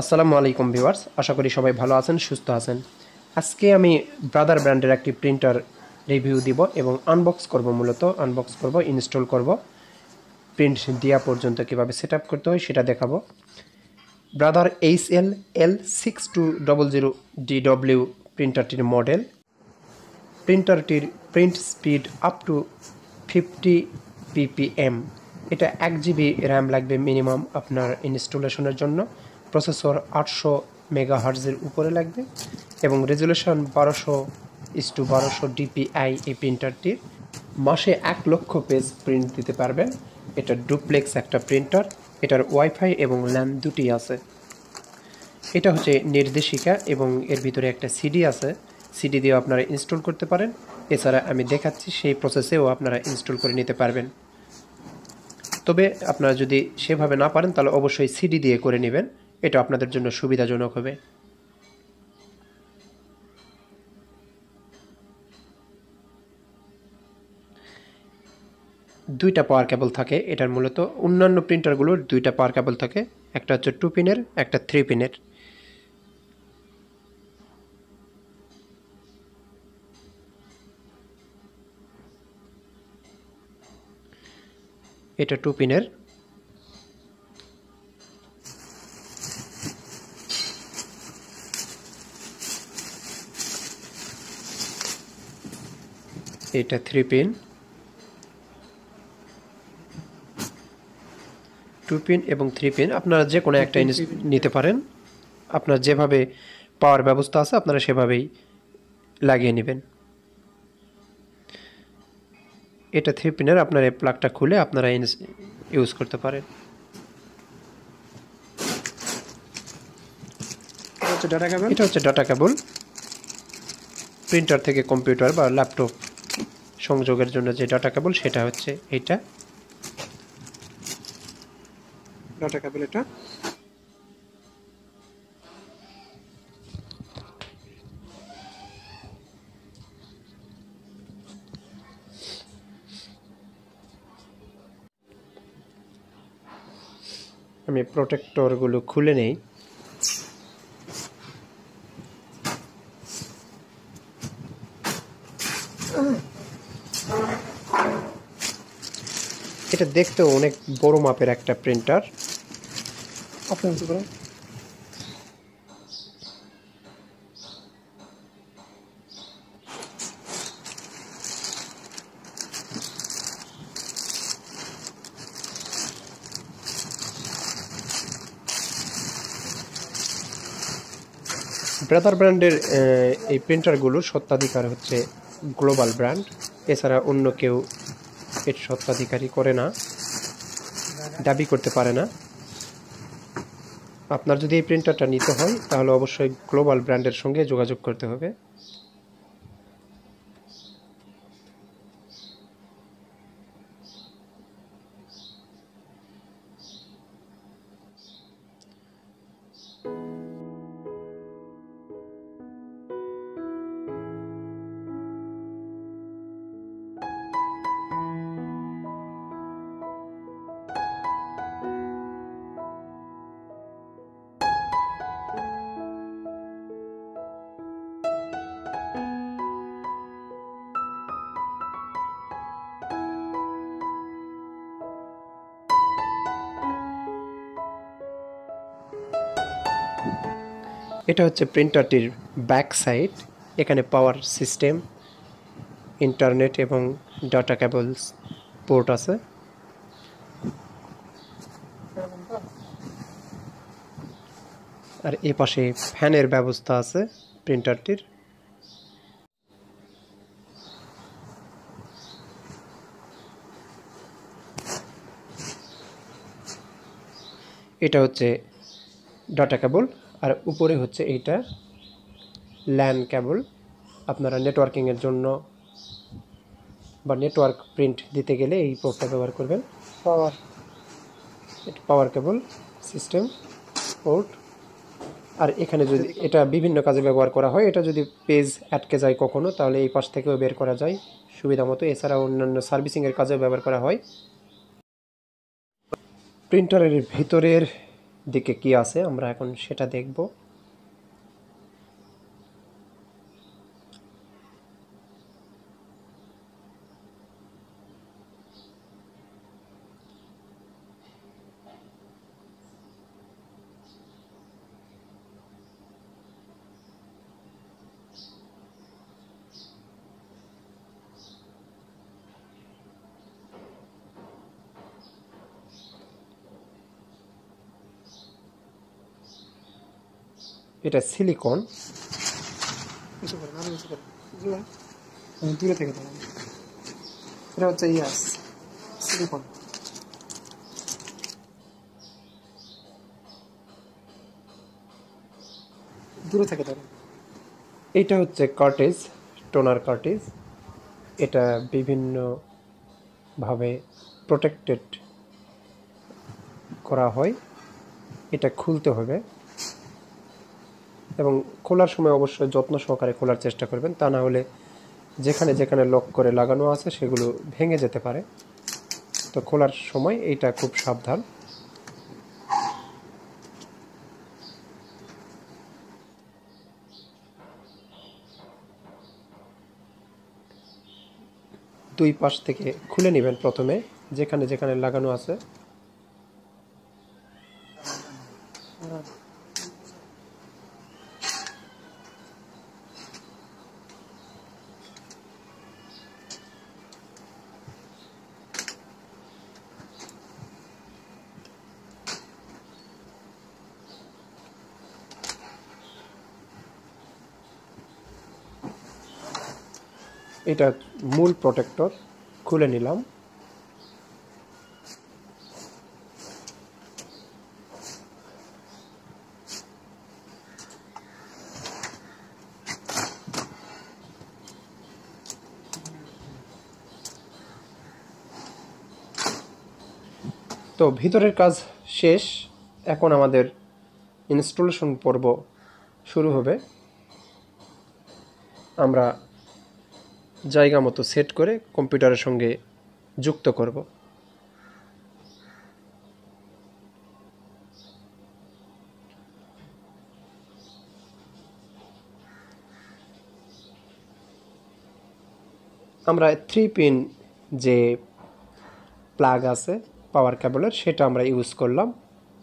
আসসালামু আলাইকুম ভিউয়ার্স, আশা করি সবাই ভালো আছেন, সুস্থ আছেন। আজকে আমি ব্রাদার ব্র্যান্ডের একটি প্রিন্টার রিভিউ দিব এবং আনবক্স করব, ইনস্টল করব, প্রিন্ট দেওয়া পর্যন্ত কীভাবে সেট আপ করতে হয় সেটা দেখাবো। ব্রাদার HL-L6200DW প্রিন্টারটির মডেল। প্রিন্টারটির print speed up to 50 ppm। এটা 1 GB র্যাম লাগবে মিনিমাম আপনার ইনস্টলেশনের জন্য। প্রসেসর 800 মেগাহার্জের উপরে লাগবে এবং রেজুলেশন 1200:1200 DPI এই প্রিন্টারটির। মাসে 1 লক্ষ পেজ প্রিন্ট দিতে পারবেন। এটা ডুপ্লেক্স একটা প্রিন্টার। এটার ওয়াইফাই এবং ল্যান দুটি আছে। এটা হচ্ছে নির্দেশিকা এবং এর ভিতরে একটা সিডি আছে। সিডি দিয়েও আপনারা ইনস্টল করতে পারেন। এছাড়া আমি দেখাচ্ছি সেই প্রসেসেও আপনারা ইনস্টল করে নিতে পারবেন। তবে আপনারা যদি সেভাবে না পারেন তাহলে অবশ্যই সিডি দিয়ে করে নেবেন, এটা আপনাদের জন্য সুবিধাজনক হবে। দুইটা পাওয়ার কেবল থাকে এটার। মূলত অন্যান্য প্রিন্টারগুলোর দুইটা পাওয়ার কেবল থাকে, একটা হচ্ছে 2 পিনের, একটা 3 পিনের। এটা 2 পিনের। এটা 3 পিন। 2 পিন এবং 3 পিন আপনারা যে কোনো একটা নিতে পারেন। আপনার যেভাবে পাওয়ার ব্যবস্থা আছে আপনারা সেভাবেই লাগিয়ে নেবেন। এটা 3 পিনের। আপনার এই প্লাগটা খুলে আপনারা ইউজ করতে পারেন। এটা হচ্ছে ডাটা কেবল। প্রিন্টার থেকে কম্পিউটার বা ল্যাপটপ সংযোগের জন্য যে ডাটা কেবল সেটা হচ্ছে এইটা ডাটা কেবল। এটা আমি প্রোটেক্টরগুলো খুলে নেই। এটা দেখতেও অনেক বড় মাপের একটা প্রিন্টার। ব্রাদার ব্র্যান্ডের এই প্রিন্টারগুলোর স্বত্বাধিকার হচ্ছে গ্লোবাল ব্র্যান্ড। এছাড়া অন্য কেউ এর স্বত্বাধিকারী করে না, দাবি করতে পারে না। আপনার যদি এই প্রিন্টারটা নিতে হয় তাহলে অবশ্যই গ্লোবাল ব্র্যান্ডের সঙ্গে যোগাযোগ করতে হবে। এটা হচ্ছে প্রিন্টারটির ব্যাক সাইড। এখানে পাওয়ার সিস্টেম, ইন্টারনেট এবং ডাটা কেবলস পোর্ট আছে। আর এ পাশে ফ্যানের ব্যবস্থা আছে প্রিন্টারটির। এটা হচ্ছে ডাটা কেবল আর উপরে হচ্ছে এইটা ল্যান কেবল। আপনারা নেটওয়ার্কিংয়ের জন্য বা নেটওয়ার্ক প্রিন্ট দিতে গেলে এই পোর্টটা ব্যবহার করবেন। পাওয়ার কেবল সিস্টেম পোর্ট। আর এখানে যদি এটা বিভিন্ন কাজে ব্যবহার করা হয়, এটা যদি পেজ আটকে যায় কখনো তাহলে এই পাশ থেকেও বের করা যায় সুবিধা মতো। এছাড়া অন্যান্য সার্ভিসিংয়ের কাজেও ব্যবহার করা হয়। প্রিন্টারের ভিতরের দিকে কি আছে আমরা এখন সেটা দেখব। এটা সিলিকন। দূরে থেকে দেখুন, এটা হচ্ছে ইয়াস সিলিকন। দূরে থেকে দেখুন। এটা হচ্ছে কার্টেজ, টোনার কার্টেজ। এটা বিভিন্নভাবে প্রোটেক্টেড করা হয়। এটা খুলতে হবে এবং খোলার সময় অবশ্যই যত্ন সহকারে খোলার চেষ্টা করবেন, তা না হলে যেখানে যেখানে লক করে লাগানো আছে সেগুলো ভেঙে যেতে পারে। তো খোলার সময় এইটা খুব সাবধান। দুই পাশ থেকে খুলে নেবেন প্রথমে, যেখানে যেখানে লাগানো আছে। এটা মূল প্রোটেক্টর খুলে নিলাম। তো ভিতরের কাজ শেষ, এখন আমাদের ইনস্টলেশন পর্ব শুরু হবে। আমরা জায়গা মতো সেট করে কম্পিউটারের সঙ্গে যুক্ত করব। আমরা 3 পিন যে প্লাগ আছে পাওয়ার কেবলের, সেটা আমরা ইউজ করলাম।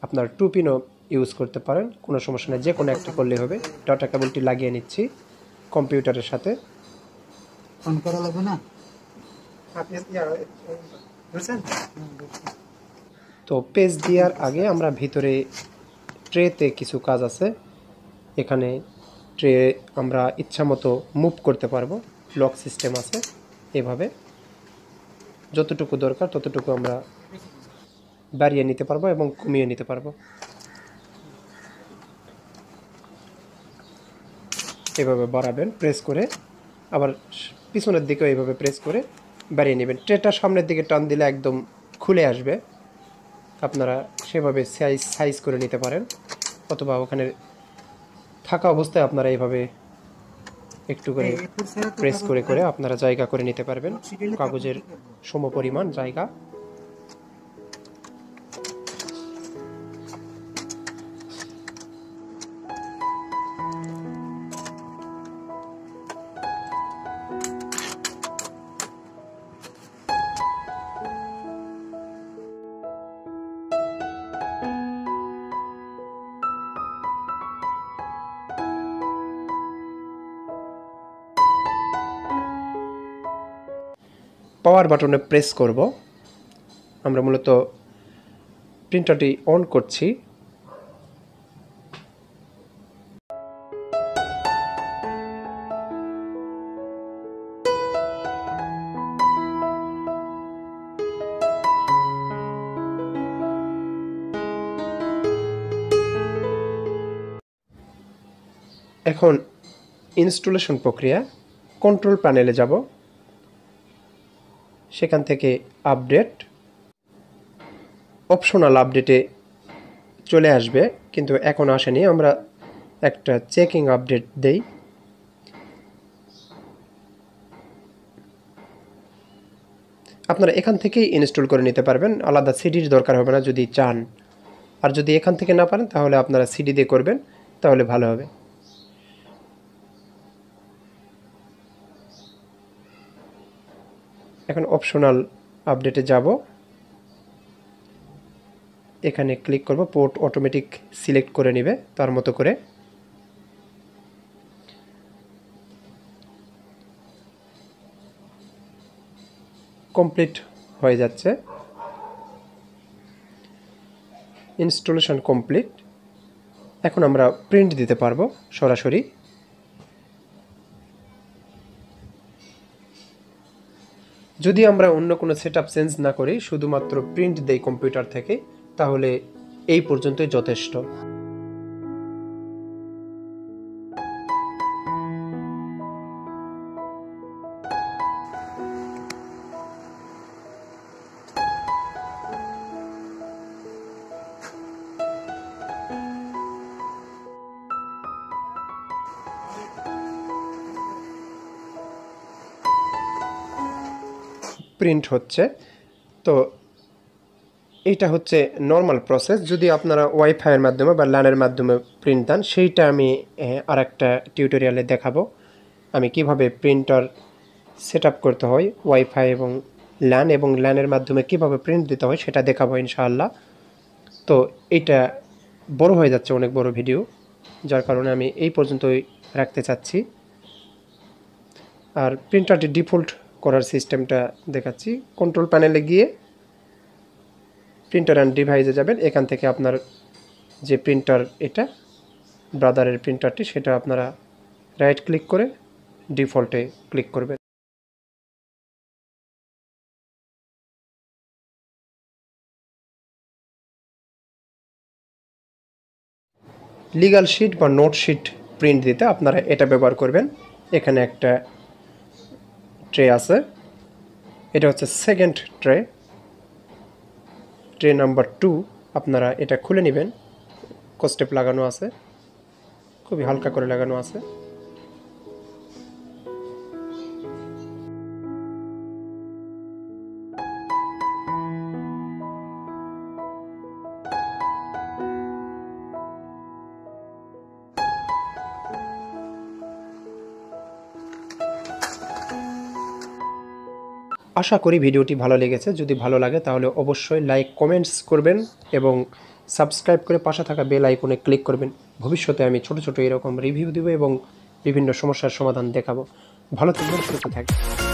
আপনার 2 পিনও ইউজ করতে পারেন, কোনো সমস্যা নেই, যে কোনো একটা করলে হবে। ডাটা কেবলটি লাগিয়ে নিচ্ছি কম্পিউটারের সাথে। অন করা লাগবে না আপনি বুঝছেন। তো পেজ দেওয়ার আগে আমরা ভিতরে ট্রেতে কিছু কাজ আছে। এখানে ট্রে আমরা ইচ্ছা মতো মুভ করতে পারবো, লক সিস্টেম আছে। এভাবে যতটুকু দরকার ততটুকু আমরা বাড়িয়ে নিতে পারবো এবং কমিয়ে নিতে পারবো। এভাবে বাড়াবেন প্রেস করে, আবার পিছনের দিকেও এইভাবে প্রেস করে বাড়িয়ে নেবেন। ট্রেটা সামনের দিকে টান দিলে একদম খুলে আসবে। আপনারা সেভাবে সাইজ করে নিতে পারেন, অথবা ওখানে থাকা অবস্থায় আপনারা এইভাবে একটু করে প্রেস করে করে আপনারা জায়গা করে নিতে পারবেন, কাগজের সমপরিমাণ জায়গা। পাওয়ার বাটনে প্রেস করব। আমরা মূলত প্রিন্টারটি অন করছি। এখন ইনস্টলেশন প্রক্রিয়া। কন্ট্রোল প্যানেলে যাব, সেখান থেকে আপডেট, অপশনাল আপডেটে চলে আসবে, কিন্তু এখন আসেনি। আমরা একটা চেকিং আপডেট দেই। আপনারা এখান থেকেই ইনস্টল করে নিতে পারবেন, আলাদা সিডির দরকার হবে না যদি চান। আর যদি এখান থেকে না পারেন তাহলে আপনারা সিডি দিয়ে করবেন, তাহলে ভালো হবে। এখন অপশনাল আপডেটে যাব, এখানে ক্লিক করব, পোর্ট অটোমেটিক সিলেক্ট করে নেবে তার মতো করে। কমপ্লিট হয়ে যাচ্ছে, ইনস্টলেশন কমপ্লিট। এখন আমরা প্রিন্ট দিতে পারবো সরাসরি। যদি আমরা অন্য কোনো সেটআপ চেঞ্জ না করি, শুধুমাত্র প্রিন্ট দেই কম্পিউটার থেকে, তাহলে এই পর্যন্তই যথেষ্ট। প্রিন্ট হচ্ছে, তো এইটা হচ্ছে নর্মাল প্রসেস। যদি আপনারা ওয়াইফাইয়ের মাধ্যমে বা ল্যানের মাধ্যমে প্রিন্ট দেন, সেইটা আমি আরেকটা টিউটোরিয়ালে দেখাবো, আমি কিভাবে প্রিন্টার সেট আপ করতে হয় ওয়াইফাই এবং ল্যানের মাধ্যমে কিভাবে প্রিন্ট দিতে হয় সেটা দেখাবো ইনশাআল্লাহ। তো এইটা বড় হয়ে যাচ্ছে, অনেক বড় ভিডিও, যার কারণে আমি এই পর্যন্তই রাখতে চাচ্ছি। আর প্রিন্টারটি ডিফল্ট করার সিস্টেমটা দেখাচ্ছি। কন্ট্রোল প্যানেলে গিয়ে প্রিন্টার অ্যান্ড ডিভাইসে যাবেন, এখান থেকে আপনার যে প্রিন্টার, এটা ব্রাদারের প্রিন্টারটি, সেটা আপনারা রাইট ক্লিক করে ডিফল্টে ক্লিক করবেন। লিগ্যাল শিট বা নোট শিট প্রিন্ট দিতে আপনারা এটা ব্যবহার করবেন। এখানে একটা ট্রে আছে, এটা হচ্ছে সেকেন্ড ট্রে নাম্বার 2। আপনারা এটা খুলে নেবেন, কস্টেপ লাগানো আছে, খুবই হালকা করে লাগানো আছে। আশা করি ভিডিওটি ভালো লেগেছে। যদি ভালো লাগে তাহলে অবশ্যই লাইক কমেন্টস করবেন এবং সাবস্ক্রাইব করে পাশে থাকা বেল আইকনে ক্লিক করবেন। ভবিষ্যতে আমি ছোট ছোট এরকম রিভিউ দেব এবং বিভিন্ন সমস্যার সমাধান দেখাবো। ভালো থাকবেন, সুস্থ থাকবেন।